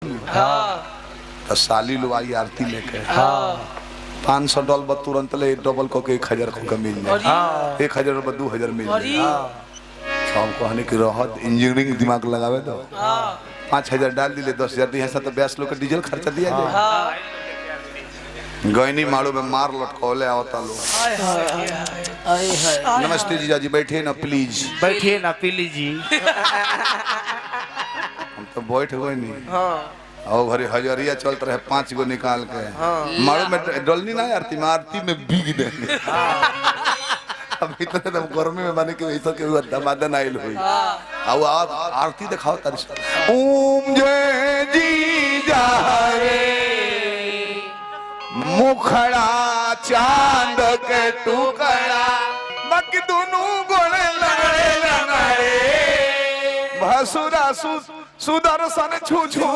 नु हाँ तो साली लो आई आरती लेके हाँ 500 डॉलर तुरंत ले डबल को 1000 को मिल जाए 1000 रुपये 2000 मिल जाए हम कहने की रहत इंजीनियरिंग दिमाग लगावे तो 5000 डाल दिले 10000 दिया तो 20 लोग का डीजल खर्चा दिया जाए गैनी माड़ो में मार लटकौले आवता लो। नमस्ते जीजा जी बैठे ना प्लीज बैठिए ना पीली जी हम तो बैठ गए नहीं और घरे हजरिया चलते रहे 5 गो निकाल के मारो में डलनी ना आरती में भीग देंगे अब इतने तो गर्मी में माने कि ऐसा के दमादन आइल हुई अब आप आरती दिखाओ तारी ओम जय जी जा रे मुखड़ा चांद के टुकड़ा बाकी दोनों गोले लड़े भसुरा सुदर्शन छू छू